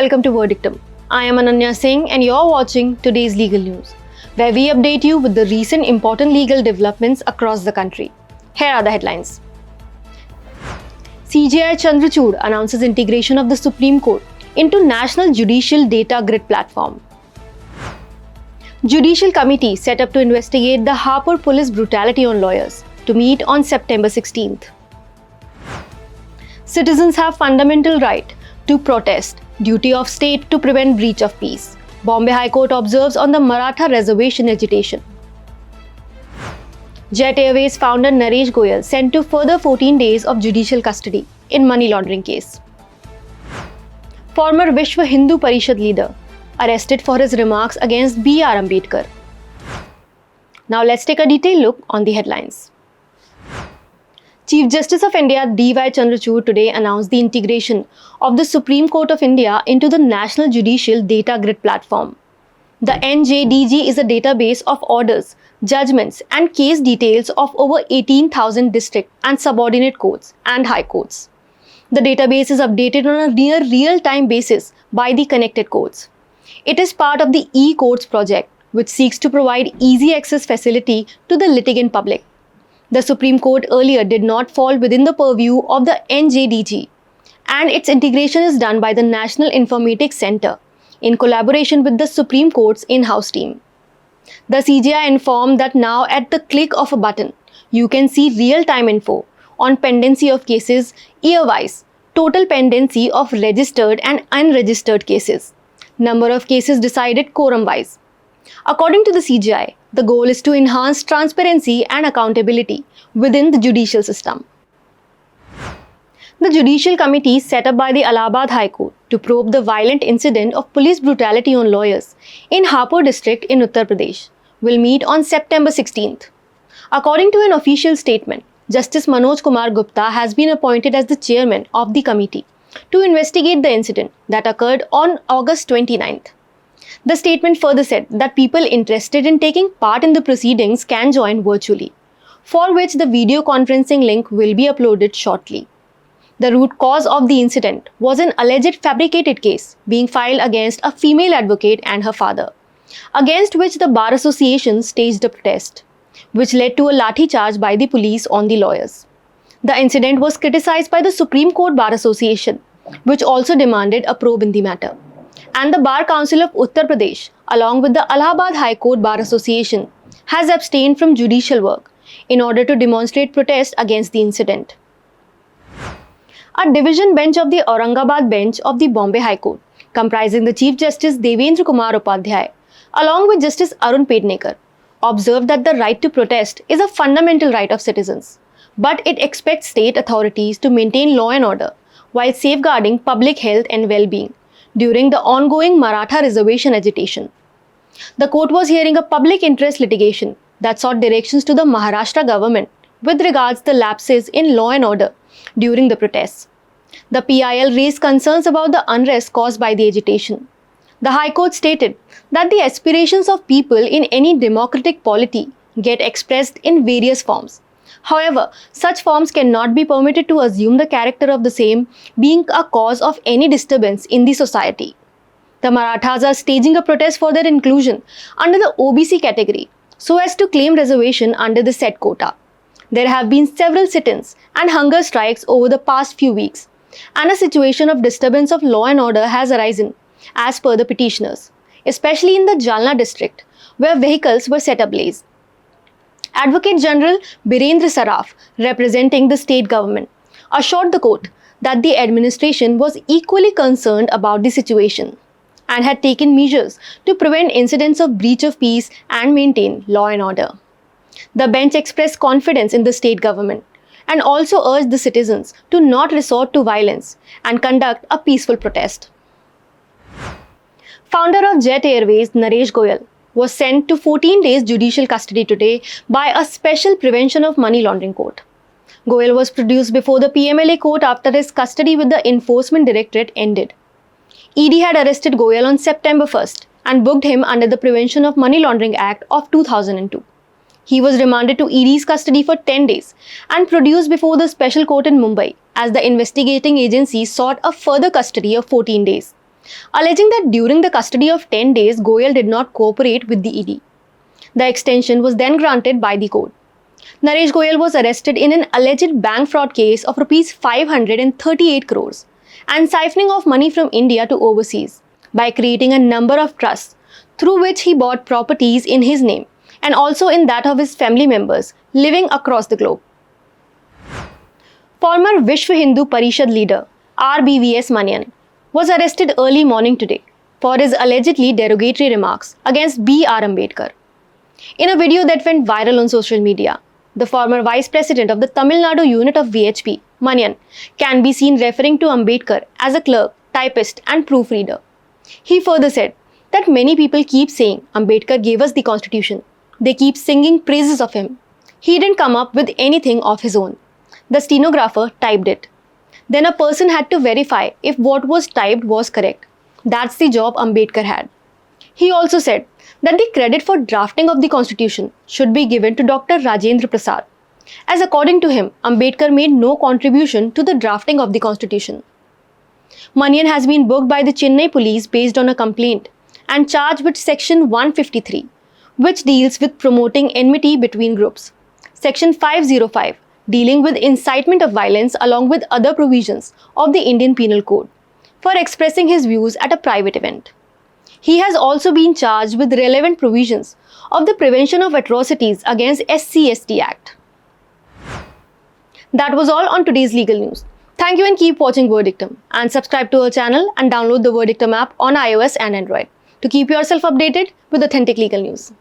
welcome to Verdictum. I am Ananya Singh and you're watching today's legal news, where we update you with the recent important legal developments across the country. Here are the headlines. CJI Chandrachud announces integration of the Supreme Court into National Judicial Data Grid platform. Judicial Committee set up to investigate the Hapur police brutality on lawyers to meet on September 16th. Citizens have fundamental right to protest, duty of state to prevent breach of peace. Bombay High Court observes on the Maratha Reservation Agitation. Jet Airways founder Naresh Goyal sent to further 14 days of judicial custody in money laundering case. Former Vishwa Hindu Parishad leader arrested for his remarks against BR Ambedkar. Now let's take a detailed look on the headlines. Chief Justice of India D.Y. Chandrachud today announced the integration of the Supreme Court of India into the National Judicial Data Grid platform. The NJDG is a database of orders, judgments and case details of over 18,000 district and subordinate courts and high courts. The database is updated on a near real-time basis by the connected courts. It is part of the e-Courts project, which seeks to provide easy access facility to the litigant public. The Supreme Court earlier did not fall within the purview of the NJDG, and its integration is done by the National Informatics Center in collaboration with the Supreme Court's in-house team. The CJI informed that now at the click of a button, you can see real-time info on pendency of cases year-wise, total pendency of registered and unregistered cases, number of cases decided quorum-wise. According to the CJI, the goal is to enhance transparency and accountability within the judicial system. The Judicial Committee set up by the Allahabad High Court to probe the violent incident of police brutality on lawyers in Hapur district in Uttar Pradesh will meet on September 16th. According to an official statement, Justice Manoj Kumar Gupta has been appointed as the chairman of the committee to investigate the incident that occurred on August 29th. The statement further said that people interested in taking part in the proceedings can join virtually, for which the video conferencing link will be uploaded shortly. The root cause of the incident was an alleged fabricated case being filed against a female advocate and her father, against which the Bar Association staged a protest, which led to a lathi charge by the police on the lawyers. The incident was criticized by the Supreme Court Bar Association, which also demanded a probe in the matter. And the Bar Council of Uttar Pradesh, along with the Allahabad High Court Bar Association, has abstained from judicial work in order to demonstrate protest against the incident. A division bench of the Aurangabad bench of the Bombay High Court, comprising the Chief Justice Devendra Kumar Upadhyay, along with Justice Arun Pednekar, observed that the right to protest is a fundamental right of citizens, but it expects state authorities to maintain law and order while safeguarding public health and well-being during the ongoing Maratha Reservation Agitation. The court was hearing a public interest litigation that sought directions to the Maharashtra government with regards to the lapses in law and order during the protests. The PIL raised concerns about the unrest caused by the agitation. The High Court stated that the aspirations of people in any democratic polity get expressed in various forms. However, such forms cannot be permitted to assume the character of the same being a cause of any disturbance in the society. The Marathas are staging a protest for their inclusion under the OBC category so as to claim reservation under the said quota. There have been several sit-ins and hunger strikes over the past few weeks, and a situation of disturbance of law and order has arisen as per the petitioners, especially in the Jalna district where vehicles were set ablaze. Advocate General Birendra Saraf, representing the state government, assured the court that the administration was equally concerned about the situation and had taken measures to prevent incidents of breach of peace and maintain law and order. The bench expressed confidence in the state government and also urged the citizens to not resort to violence and conduct a peaceful protest. Founder of Jet Airways, Naresh Goyal, was sent to 14 days judicial custody today by a special prevention of money laundering court. Goyal was produced before the PMLA court after his custody with the Enforcement Directorate ended. ED had arrested Goyal on September 1st and booked him under the Prevention of Money Laundering Act of 2002. He was remanded to ED's custody for 10 days and produced before the special court in Mumbai as the investigating agency sought a further custody of 14 days, alleging that during the custody of 10 days, Goyal did not cooperate with the ED. The extension was then granted by the court. Naresh Goyal was arrested in an alleged bank fraud case of Rs 538 crores and siphoning of money from India to overseas by creating a number of trusts through which he bought properties in his name and also in that of his family members living across the globe. Former Vishwa Hindu Parishad leader RBVS Manian was arrested early morning today for his allegedly derogatory remarks against BR Ambedkar. In a video that went viral on social media, the former vice president of the Tamil Nadu unit of VHP, Manian, can be seen referring to Ambedkar as a clerk, typist, and proofreader. He further said that many people keep saying Ambedkar gave us the constitution. They keep singing praises of him. He didn't come up with anything of his own. The stenographer typed it. Then a person had to verify if what was typed was correct. That's the job Ambedkar had. He also said that the credit for drafting of the constitution should be given to Dr. Rajendra Prasad, as according to him, Ambedkar made no contribution to the drafting of the constitution. Manian has been booked by the Chennai police based on a complaint and charged with Section 153, which deals with promoting enmity between groups. Section 505, dealing with incitement of violence along with other provisions of the Indian Penal Code, for expressing his views at a private event. He has also been charged with relevant provisions of the Prevention of Atrocities Against SC/ST Act. That was all on today's legal news. Thank you and keep watching Verdictum, and subscribe to our channel and download the Verdictum app on iOS and Android to keep yourself updated with authentic legal news.